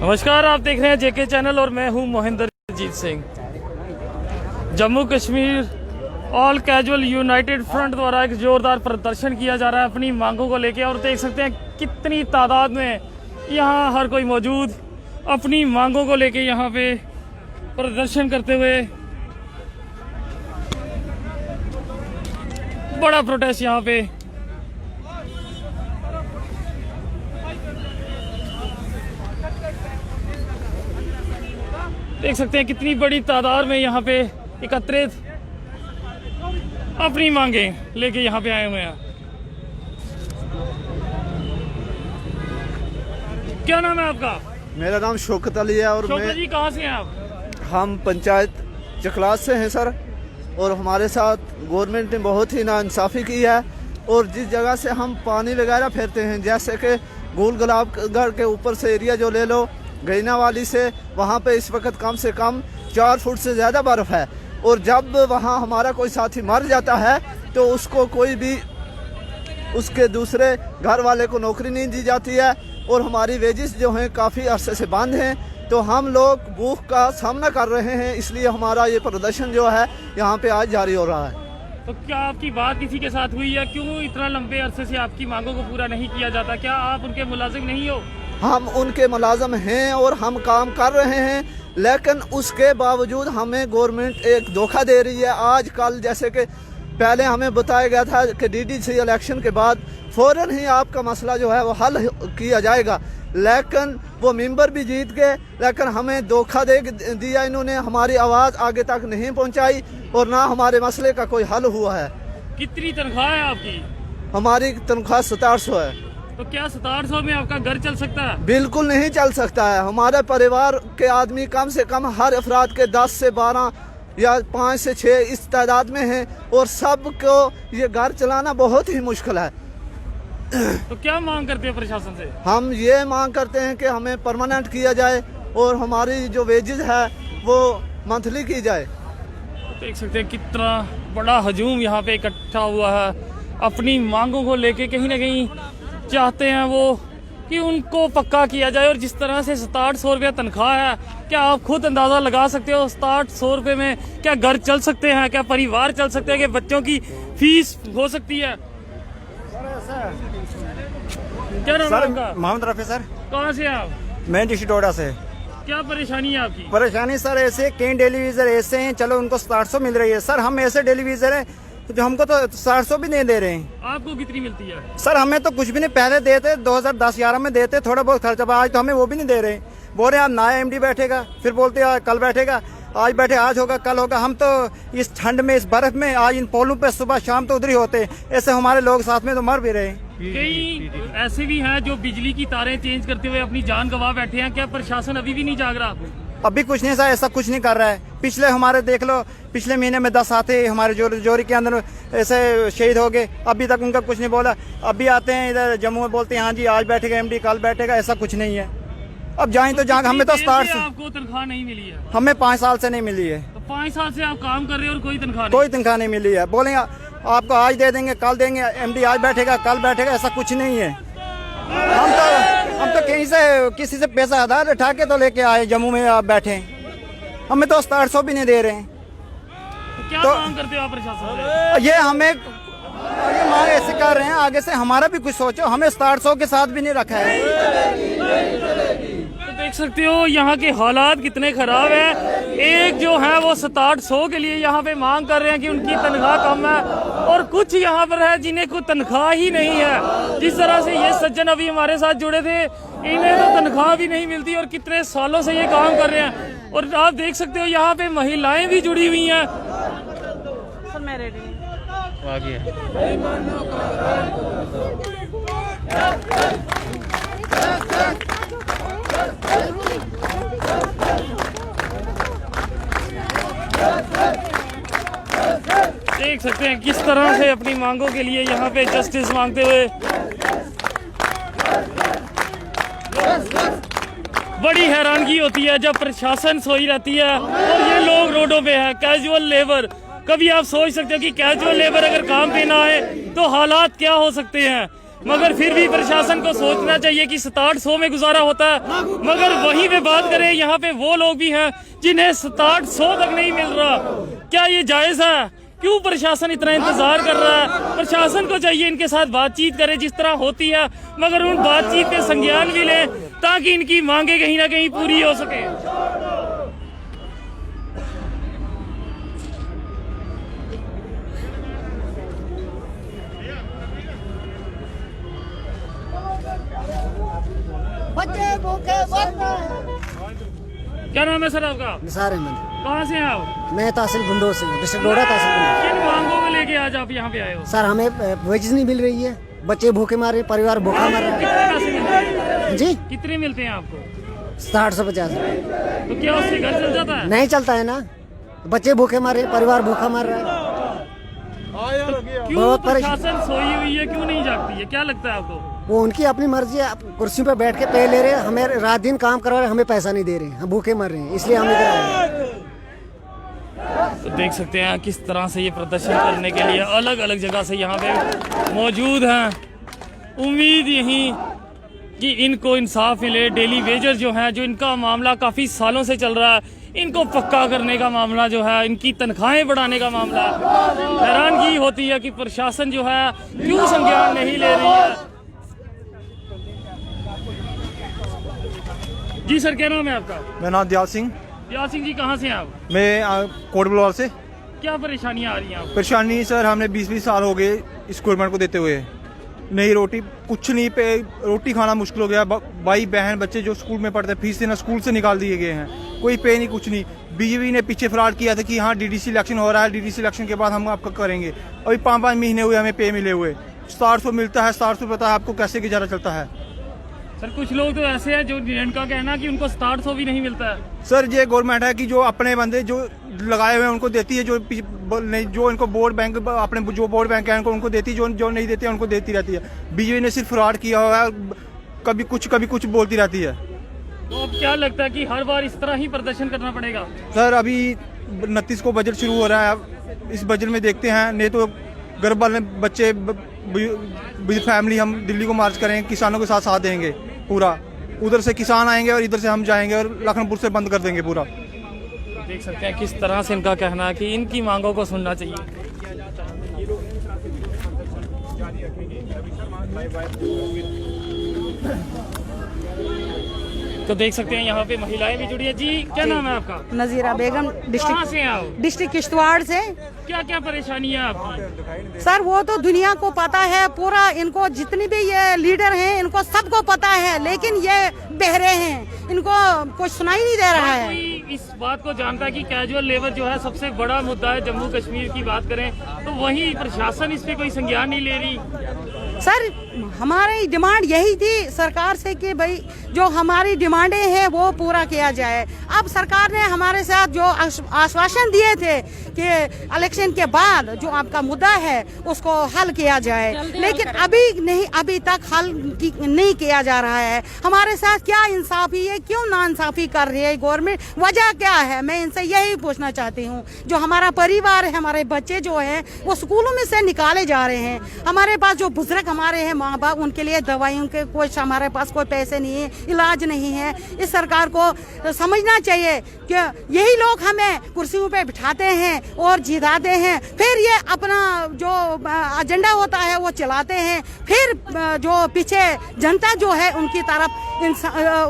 नमस्कार, आप देख रहे हैं जेके चैनल और मैं हूं Mohinderjit Singh. Jammu Kashmir all casual united front द्वारा एक जोरदार प्रदर्शन किया जा रहा है अपनी मांगों को लेकर, और देख सकते हैं कितनी तादाद में यहां हर कोई मौजूद अपनी मांगों को लेकर यहां पे प्रदर्शन करते हुए। बड़ा प्रोटेस्ट यहां पे। देख सकते हैं कितनी बड़ी तादाद में यहाँ पे एकत्रित अपनी मांगे लेके यहाँ पे आए हुए हैं। क्या नाम है आपका? मेरा नाम शौकत अली है और शौकत जी, कहाँ से हैं आप? हम पंचायत चकलास से हैं सर, और हमारे साथ गवर्नमेंट ने बहुत ही नाइंसाफ़ी की है। और जिस जगह से हम पानी वगैरह फेरते हैं, जैसे कि गोल गुलाबगढ़ के ऊपर से एरिया जो ले लो, गैना वाली से, वहाँ पे इस वक्त कम से कम 4 फुट से ज़्यादा बर्फ़ है। और जब वहाँ हमारा कोई साथी मर जाता है तो उसको कोई भी उसके दूसरे घर वाले को नौकरी नहीं दी जाती है, और हमारी वेजिस जो हैं काफ़ी अरसे से बंद हैं। तो हम लोग भूख का सामना कर रहे हैं, इसलिए हमारा ये प्रदर्शन जो है यहाँ पे आज जारी हो रहा है। तो क्या आपकी बात किसी के साथ हुई है? क्यों इतना लंबे अरसे से आपकी मांगों को पूरा नहीं किया जाता? क्या आप उनके मुलाजिम नहीं हो? हम उनके मुलाजम हैं और हम काम कर रहे हैं, लेकिन उसके बावजूद हमें गवर्नमेंट एक धोखा दे रही है। आज कल जैसे कि पहले हमें बताया गया था कि डीडीसी इलेक्शन के बाद फ़ौरन ही आपका मसला जो है वो हल किया जाएगा, लेकिन वो मेंबर भी जीत गए, लेकिन हमें धोखा दे दिया इन्होंने। हमारी आवाज़ आगे तक नहीं पहुंचाई और ना हमारे मसले का कोई हल हुआ है। कितनी तनख्वाह है आपकी? हमारी तनख्वाह 1700 है। तो क्या 1700 में आपका घर चल सकता है? बिल्कुल नहीं चल सकता है। हमारे परिवार के आदमी कम से कम हर अफराद के 10 से 12 या 5 से 6 इस तादाद में हैं, और सबको ये घर चलाना बहुत ही मुश्किल है। तो क्या मांग करते हैं प्रशासन से? हम ये मांग करते हैं कि हमें परमानेंट किया जाए और हमारी जो वेजेस है वो मंथली की जाए। देख सकते हैं कितना बड़ा हजूम यहाँ पे इकट्ठा हुआ है अपनी मांगों को लेके। कहीं ना कहीं चाहते हैं वो कि उनको पक्का किया जाए। और जिस तरह से 6700 रुपया तनख्वाह है, क्या आप खुद अंदाज़ा लगा सकते हो 6700 रुपये में क्या घर चल सकते हैं? क्या परिवार चल सकते हैं? कि बच्चों की फीस हो सकती है? क्या नाम है आपका? मोहम्मद रफी सर। कहाँ से आप? मैं डिस्ट्रिक्ट डोडा से। क्या परेशानी है आपकी? परेशानी सर ऐसे कई टेलीविजन ऐसे हैं, चलो उनको 700 मिल रही है सर, हम ऐसे टेलीविजन है तो जो हमको तो 700 भी नहीं दे रहे हैं। आपको कितनी मिलती है? सर हमें तो कुछ भी नहीं, पहले देते 2010-11 में देते थोड़ा बहुत खर्चा, आज तो हमें वो भी नहीं दे रहे। बोल रहे हैं नया एमडी बैठेगा, फिर बोलते हैं कल बैठेगा, आज बैठे आज होगा कल होगा। हम तो इस ठंड में इस बर्फ में आज इन पोलों पे सुबह शाम तो उधर ही होते, ऐसे हमारे लोग साथ में तो मर भी रहे। कई ऐसे भी हैं जो बिजली की तारें चेंज करते हुए अपनी जान गंवा बैठे हैं। क्या प्रशासन अभी भी नहीं जाग रहा? अभी कुछ नहीं सर, ऐसा कुछ नहीं कर रहा है। पिछले हमारे देख लो, पिछले महीने में 10 आते हमारे जोरी के अंदर ऐसे शहीद हो गए, अभी तक उनका कुछ नहीं बोला। अभी आते हैं इधर जम्मू में बोलते हैं हाँ जी आज बैठेगा एमडी कल बैठेगा, ऐसा कुछ नहीं है। अब जाएं तो जहाँ हमें तो स्टार्ट से आपको तनख्वाह नहीं मिली है? हमें 5 साल से नहीं मिली है। तो 5 साल से आप काम कर रहे हो और कोई तनख्वाह नहीं? कोई तनख्वाह नहीं मिली है। बोलेंगे आपको आज दे देंगे कल देंगे, एमडी आज बैठेगा कल बैठेगा, ऐसा कुछ नहीं है। हम तो कहीं से किसी से पैसा आधार उठा के तो लेके आए जम्मू में आप बैठे, हमें तो 700 भी नहीं दे रहे हैं। तो क्या मांग करते हो आप प्रशासन से? ये हमें ये मांग ऐसे कर रहे हैं, आगे से हमारा भी कुछ सोचो, हमें 700 के साथ भी नहीं रखा है। तो देख सकते हो यहाँ के हालात कितने खराब है। एक जो है वो 6700 के लिए यहाँ पे मांग कर रहे हैं कि उनकी तनख्वाह कम है, और कुछ यहाँ पर है जिन्हें कोई तनख्वाह ही नहीं है। जिस तरह से ये सज्जन अभी हमारे साथ जुड़े थे, इन्हें तो तनख्वाह भी नहीं मिलती और कितने सालों से ये काम कर रहे हैं। और आप देख सकते हो यहाँ पे महिलाएं भी जुड़ी हुई हैं। सर मैं रेडी हूँ। आगे देख सकते हैं किस तरह से अपनी मांगों के लिए यहाँ पे जस्टिस मांगते हुए बड़ी हैरानगी होती है जब प्रशासन सोई रहती है और ये लोग रोडों पे हैं। कैजुअल लेबर, कभी आप सोच सकते हो कि कैजुअल लेबर अगर काम पे ना आए तो हालात क्या हो सकते हैं। मगर फिर भी प्रशासन को सोचना चाहिए कि 6700 में गुजारा होता है। मगर वहीं पे बात करें, यहाँ पे वो लोग भी हैं जिन्हें 6700 तक नहीं मिल रहा। क्या ये जायज है? क्यों प्रशासन इतना इंतजार कर रहा है? प्रशासन को चाहिए इनके साथ बातचीत करे जिस तरह होती है, मगर उन बातचीत के संज्ञान भी लें ताकि इनकी मांगे कहीं ना कहीं पूरी हो सके। बच्चे भूखे मर रहे हैं। क्या नाम है सर आपका? निसार अहमद। कहाँ से हैं आप? मैं तहसील गुंडोर से हूँ, डिस्ट्रिक्ट डोडा तहसील गुंडोर। किन मांगों को लेके आज आप यहाँ पे आए हो? सर हमें वेजेस नहीं मिल रही है, बच्चे भूखे मार रहे हैं, परिवार भूखा मर रहा कितने पैसे मिलते हैं? है जी। कितने मिलते हैं आपको? 60-50 तो क्या उससे घर चल जाता है? नहीं चलता है ना, बच्चे भूखे मार रहे हैं, परिवार भूखा मर रहा है। क्यों बहुत प्रशासन सोई हुई है, क्यों नहीं जागती है? क्या लगता है आपको? वो उनकी अपनी मर्जी है, कुर्सियों पे बैठ के पे ले रहे हैं, हमें रात दिन काम करवा रहे हैं, हमें पैसा नहीं दे रहे हैं, हम भूखे मर रहे हैं, इसलिए हम इधर आए हैं। तो देख सकते हैं किस तरह से ये प्रदर्शन करने के लिए अलग अलग जगह से यहाँ पे मौजूद हैं। उम्मीद यही कि इनको इंसाफ मिले। डेली वेजर जो हैं, जो इनका मामला काफ़ी सालों से चल रहा है, इनको पक्का करने का मामला जो है, इनकी तनख्वाहें बढ़ाने का मामला है। हैरानगी होती है कि प्रशासन जो है क्यों संज्ञान नहीं ले रही है। जी सर, क्या नाम है आपका? मेरा नाम दयाल सिंह। दयाल सिंह जी, कहाँ से हैं आप? मैं कोट बलवाल से। क्या परेशानियाँ आ रही हैं आपको? परेशानी सर, हमने 20-20 साल हो गए इस गवर्नमेंट को देते हुए, नहीं रोटी कुछ नहीं पे, रोटी खाना मुश्किल हो गया। भाई बहन बच्चे जो स्कूल में पढ़ते हैं, फीस देना स्कूल से निकाल दिए गए हैं, कोई पे नहीं, कुछ नहीं। बीजेपी ने पीछे फ्रॉड किया था कि हाँ डीडीसी इलेक्शन हो रहा है, डीडीसी इलेक्शन के बाद हम आपका करेंगे। अभी 5-5 महीने हुए हमें पे मिले हुए, 700 मिलता है। 700 पता है आपको कैसे गुजारा चलता है? सर कुछ लोग तो ऐसे हैं जो जिनका कहना कि उनको 6700 भी नहीं मिलता है। सर ये गवर्नमेंट है कि जो अपने बंदे जो लगाए हुए हैं उनको देती है, जो नहीं, जो इनको बोर्ड बैंक अपने जो बोर्ड बैंक है उनको देती है, जो नहीं देती है उनको देती रहती है। बीजेपी ने सिर्फ फ्रॉड किया हुआ है, कभी कुछ बोलती रहती है। तो अब क्या लगता है कि हर बार इस तरह ही प्रदर्शन करना पड़ेगा? सर अभी 29 को बजट शुरू हो रहा है, इस बजट में देखते हैं, नहीं तो गर्भ वाले बच्चे फैमिली हम दिल्ली को मार्च करेंगे, किसानों के साथ साथ देंगे पूरा। उधर से किसान आएंगे और इधर से हम जाएंगे और लखनपुर से बंद कर देंगे पूरा। देख सकते हैं किस तरह से इनका कहना है कि इनकी मांगों को सुनना चाहिए। तो देख सकते हैं यहाँ पे महिलाएं भी जुड़ी है। जी क्या नाम है आपका? नजीरा बेगम, कहाँ से हैं आप? डिस्ट्रिक्ट किश्तवाड़ से। क्या क्या परेशानी है आपकी? सर वो तो दुनिया को पता है पूरा, इनको जितनी भी ये लीडर हैं इनको सबको पता है, लेकिन ये बहरे हैं, इनको कुछ सुनाई नहीं दे रहा है। कोई इस बात को जानता है कि कैजुअल लेबर जो है सबसे बड़ा मुद्दा है जम्मू कश्मीर की बात करें तो वही प्रशासन इस पे कोई संज्ञान नहीं ले रही। सर हमारी डिमांड यही थी सरकार से कि भाई जो हमारी डिमांडें हैं वो पूरा किया जाए। अब सरकार ने हमारे साथ जो आश्वासन दिए थे कि इलेक्शन के बाद जो आपका मुद्दा है उसको हल किया जाए, लेकिन अभी तक हल नहीं किया जा रहा है। हमारे साथ क्या इंसाफी है, क्यों नाइंसाफी कर रही है गवर्नमेंट, वजह क्या है? मैं इनसे यही पूछना चाहती हूँ। जो हमारा परिवार है, हमारे बच्चे जो हैं वो स्कूलों में से निकाले जा रहे हैं, हमारे पास जो बुजुर्ग हमारे हैं माँ बाप, उनके लिए दवाइयों के कुछ हमारे पास कोई पैसे नहीं है, इलाज नहीं है। इस सरकार को समझना चाहिए कि यही लोग हमें कुर्सियों पे बिठाते हैं और जिताते हैं, फिर ये अपना जो एजेंडा होता है वो चलाते हैं, फिर जो पीछे जनता जो है उनकी तरफ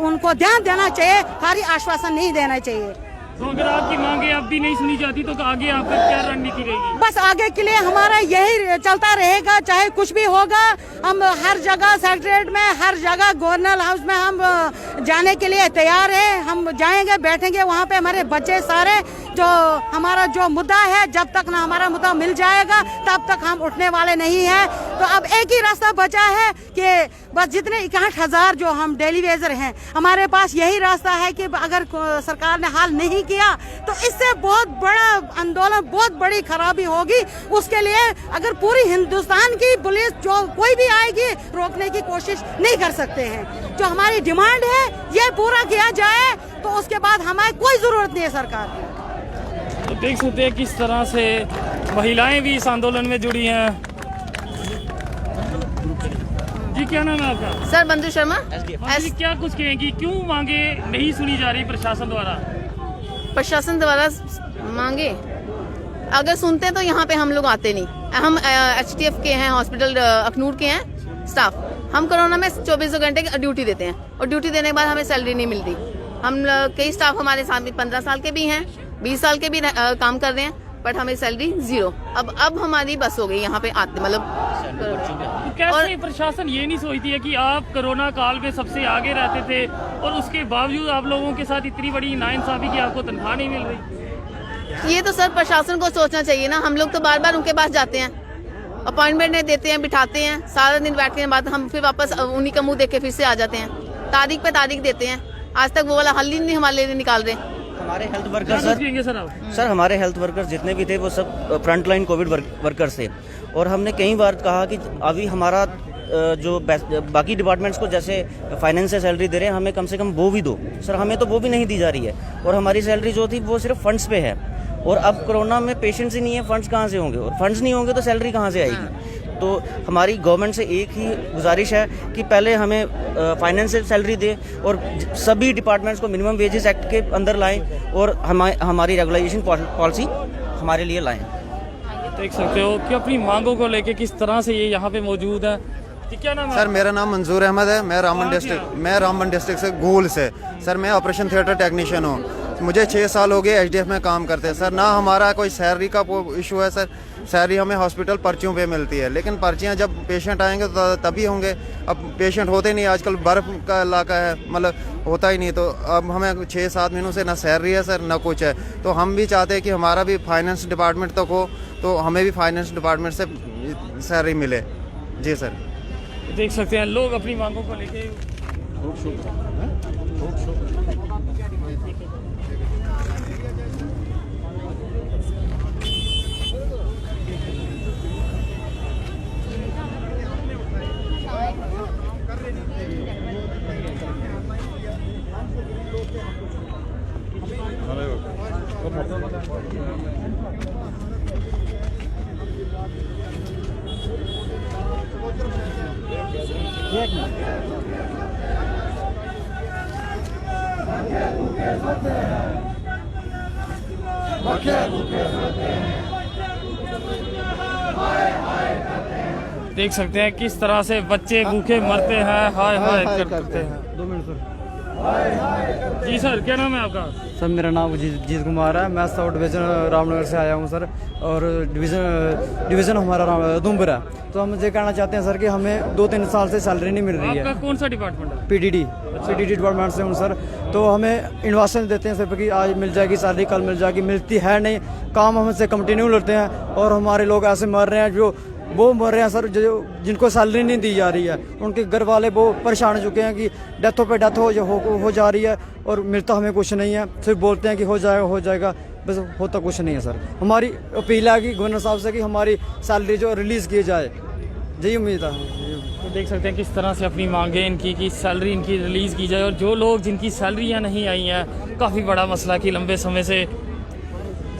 उनको ध्यान देना चाहिए, खाली आश्वासन नहीं देना चाहिए। तो अगर आपकी मांगे अब भी नहीं सुनी जाती तो आगे आपका क्या रणनीति रहेगी? बस आगे के लिए हमारा यही चलता रहेगा, चाहे कुछ भी होगा। हम हर जगह सेक्रेटरीट में, हर जगह गवर्नर हाउस में हम जाने के लिए तैयार हैं। हम जाएंगे, बैठेंगे वहाँ पे, हमारे बच्चे सारे जो हमारा जो मुद्दा है, जब तक ना हमारा मुद्दा मिल जाएगा तब तक हम उठने वाले नहीं हैं। तो अब एक ही रास्ता बचा है कि बस जितने 61,000 जो हम डेली वेजर हैं, हमारे पास यही रास्ता है कि अगर सरकार ने हाल नहीं किया तो इससे बहुत बड़ा आंदोलन, बहुत बड़ी खराबी होगी। उसके लिए अगर पूरी हिंदुस्तान की पुलिस जो कोई भी आएगी रोकने की कोशिश नहीं कर सकते हैं। जो हमारी डिमांड है ये पूरा किया जाए तो उसके बाद हमें कोई जरूरत नहीं है सरकार की। तो देख सकते हैं किस तरह से महिलाएं भी इस आंदोलन में जुड़ी हैं। क्या नाम है आपका? सर मंजू शर्मा। हाँ जी, क्या कुछ कहेंगी, क्यों मांगे नहीं सुनी जा रही प्रशासन द्वारा? प्रशासन द्वारा मांगे अगर सुनते तो यहाँ पे हम लोग आते नहीं। हम HTF के हैं, हॉस्पिटल अखनूर के हैं स्टाफ। हम कोरोना में 24 घंटे ड्यूटी देते हैं और ड्यूटी देने के बाद हमें सैलरी नहीं मिलती। हम कई स्टाफ हमारे साथ 15 साल के भी हैं, 20 साल के भी काम कर रहे हैं, बट हमें सैलरी 0। अब हमारी बस हो गई यहाँ पे आते, मतलब तो कैसे प्रशासन ये नहीं सोचती है कि आप कोरोना काल में सबसे आगे रहते थे और उसके बावजूद आप लोगों के साथ इतनी बड़ी नाइंसाफी की आपको तनख्वाह नहीं मिल रही? ये तो सर प्रशासन को सोचना चाहिए ना। हम लोग तो बार बार उनके पास जाते हैं, अपॉइंटमेंट नहीं देते हैं, बिठाते हैं, सारा दिन बैठने के बाद हम फिर वापस उन्हीं का मुंह देख के फिर से आ जाते हैं। तारीख पे तारीख देते हैं, आज तक वो वाला हल ही नहीं हमारे लिए निकाल रहे। हमारे हेल्थ वर्कर सर हमारे हेल्थ वर्कर्स जितने भी थे वो सब फ्रंट लाइन कोविड वर्कर्स थे, और हमने कई बार कहा कि अभी हमारा जो बाकी डिपार्टमेंट्स को जैसे फाइनेंस से सैलरी दे रहे हैं, हमें कम से कम वो भी दो। सर हमें तो वो भी नहीं दी जा रही है, और हमारी सैलरी जो थी वो सिर्फ फंड्स पे है, और अब कोरोना में पेशेंट्स ही नहीं है, फंड्स कहाँ से होंगे, और फंड्स नहीं होंगे तो सैलरी कहाँ से आएगी? तो हमारी गवर्नमेंट से एक ही गुजारिश है कि पहले हमें फाइनेंस से सैलरी दे और सभी डिपार्टमेंट्स को मिनिमम वेजेस एक्ट के अंदर लाएं और हमारी रेगुलाइजेशन पॉलिसी हमारे लिए लाएं। देख सकते हो कि अपनी मांगों को लेके किस तरह से ये यहाँ पे मौजूद है। क्या नाम है? सर मेरा नाम मंजूर अहमद है। मैं रामबन डिस्ट्रिक्ट से गोल से। सर मैं ऑपरेशन थिएटर टेक्नीशियन हूँ। मुझे 6 साल हो गए HDF में काम करते हैं। सर ना हमारा कोई सैलरी का इशू है सर, सैलरी हमें हॉस्पिटल पर्चियों पे मिलती है, लेकिन पर्चियाँ जब पेशेंट आएंगे तो तभी होंगे। अब पेशेंट होते नहीं, आजकल बर्फ़ का इलाका है, मतलब होता ही नहीं। तो अब हमें 6-7 महीनों से ना सैलरी है सर, ना कुछ है। तो हम भी चाहते हैं कि हमारा भी फाइनेंस डिपार्टमेंट तक हो, तो हमें भी फाइनेंस डिपार्टमेंट से सैलरी मिले। जी सर। देख सकते हैं लोग अपनी मांगों को लेके देख सकते हैं किस तरह से बच्चे भूखे मरते हैं, हाय हाय करते हैं। 2 मिनट सर। जी सर, क्या नाम है आपका? सर मेरा नाम जीत कुमार है। मैं साउथ डिवीज़न रामनगर से आया हूँ सर, और डिवीज़न हमारा उधमपुर है। तो हम ये कहना चाहते हैं सर कि हमें 2-3 साल से सैलरी नहीं मिल रही है। आपका कौन सा डिपार्टमेंट है? PDD डिपार्टमेंट से हूँ सर। तो हमें इन्वासन देते हैं सर कि आज मिल जाएगी सैलरी, कल मिल जाएगी, मिलती है नहीं। काम हमसे कंटिन्यू लेते हैं, और हमारे लोग ऐसे मर रहे हैं, जो वो मर रहे हैं सर, जो जिनको सैलरी नहीं दी जा रही है। उनके घर वाले वो परेशान हो चुके हैं कि डेथों पे डेथ हो जा रही है, और मिलता हमें कुछ नहीं है। सिर्फ बोलते हैं कि हो जाएगा, बस होता कुछ नहीं है सर। हमारी अपील है कि गवर्नर साहब से कि हमारी सैलरी जो रिलीज़ की जाए, यही उम्मीद है। तो देख सकते हैं किस तरह से अपनी मांगे इनकी कि सैलरी इनकी रिलीज़ की जाए, और जो लोग जिनकी सैलरियाँ नहीं आई हैं, काफ़ी बड़ा मसला कि लंबे समय से।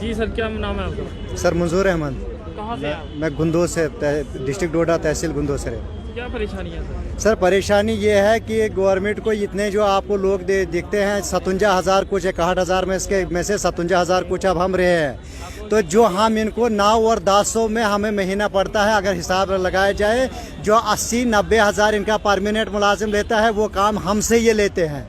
जी सर, क्या नाम है आपका? सर मंजूर अहमद। कहाँ से? मैं गुंदो से, डिस्ट्रिक्ट डोडा तहसील गुंदो से। क्या परेशानी है सर? सर परेशानी ये है कि गवर्नमेंट को इतने जो आपको लोग दिखते हैं 57,000 कुछ 61,000 में, इसके में से 57,000 कुछ अब हम रहे हैं। तो जो हम इनको 9 और 10 में हमें महीना पड़ता है, अगर हिसाब लगाया जाए, जो 80-90 हज़ार इनका परमानेंट मुलाजिम लेता है, वो काम हमसे ये लेते हैं।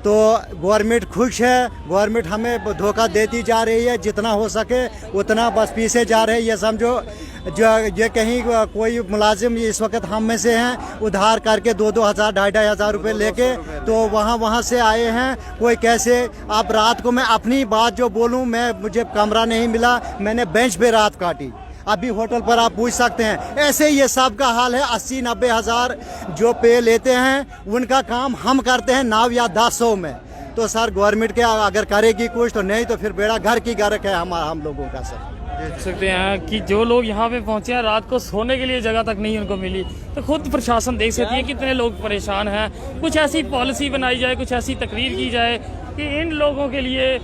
तो गवर्नमेंट खुश है, गवर्नमेंट हमें धोखा देती जा रही है, जितना हो सके उतना बस पीछे जा रहे हैं। ये समझो जो ये कहीं कोई मुलाजिम इस वक्त हम में से हैं, उधार करके 2-2 हज़ार 2.5 हज़ार रुपये लेके तो वहाँ से आए हैं। कोई कैसे, अब रात को मैं अपनी बात जो बोलूँ, मुझे कमरा नहीं मिला, मैंने बेंच पे रात काटी। अभी होटल पर आप पूछ सकते हैं। ऐसे ये सब का हाल है। 80-90 हज़ार जो पे लेते हैं, उनका काम हम करते हैं 9 या 10 में। तो सर गवर्नमेंट के अगर करेगी कुछ, तो नहीं तो फिर बेड़ा घर की गर्क है हम लोगों का सर। देख सकते हैं कि जो लोग यहाँ पे पहुँचे हैं, रात को सोने के लिए जगह तक नहीं उनको मिली। तो खुद प्रशासन देख सकती है कितने लोग परेशान हैं। कुछ ऐसी पॉलिसी बनाई जाए, कुछ ऐसी तकरीर की जाए कि इन लोगों के लिए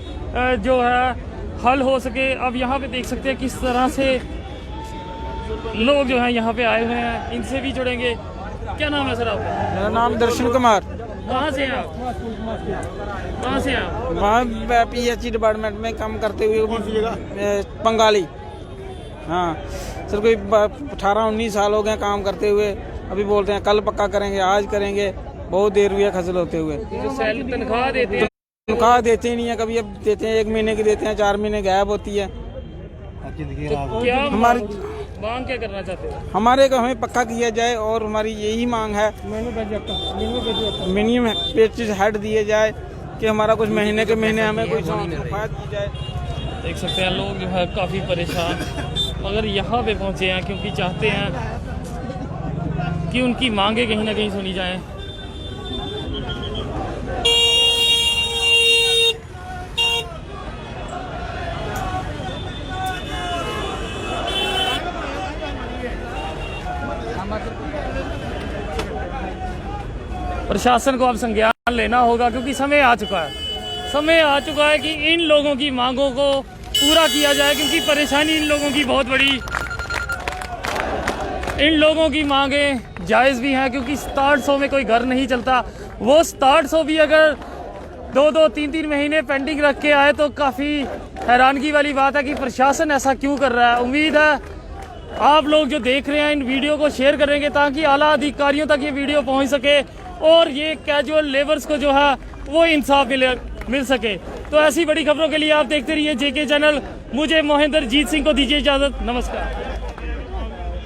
जो है हल हो सके। अब यहाँ पे देख सकते हैं किस तरह से लोग जो हैं यहाँ पे आए हुए हैं, इनसे भी जुड़ेंगे। क्या नाम है सर आपका? मेरा नाम दर्शन कुमार। कहाँ से हैं आप? कहाँ से हैं आप? वहाँ PHC डिपार्टमेंट में काम करते हुए बंगाली। हाँ सर, कोई 18-19 साल हो गए काम करते हुए। अभी बोलते हैं कल पक्का करेंगे, आज करेंगे, बहुत देर हुई है खसल होते हुए। जो सैलरी तनख्वाह देते हैं, तनख्वाह देते ही नहीं है, कभी अब देते हैं 1 महीने की देते हैं, 4 महीने गायब होती है। तो क्या हमारी मांग क्या करना चाहते हैं? हमारे को हमें पक्का किया जाए और हमारी यही मांग है मिनिमम पेज हेड दिए जाए कि हमारा कुछ महीने के महीने हमें कोई तनख्वाह दी जाए। देख सकते हैं लोग जो है काफ़ी परेशान मगर यहाँ पे पहुँचे हैं क्योंकि चाहते हैं कि उनकी मांगे कहीं ना कहीं सुनी जाएं। प्रशासन को अब संज्ञान लेना होगा क्योंकि समय आ चुका है कि इन लोगों की मांगों को पूरा किया जाए, क्योंकि परेशानी इन लोगों की बहुत बड़ी। इन लोगों की मांगें जायज़ भी हैं क्योंकि 6700 में कोई घर नहीं चलता। वो 6700 भी अगर 2-2, 3-3 महीने पेंडिंग रख के आए तो काफ़ी हैरानगी वाली बात है कि प्रशासन ऐसा क्यों कर रहा है। उम्मीद है आप लोग जो देख रहे हैं इन वीडियो को शेयर करेंगे ताकि आला अधिकारियों तक ये वीडियो पहुंच सके और ये कैजुअल लेबर्स को जो है वो इंसाफ मिल सके। तो ऐसी बड़ी खबरों के लिए आप देखते रहिए JK चैनल। मुझे मोहिंदर जीत सिंह को दीजिए इजाज़त। नमस्कार।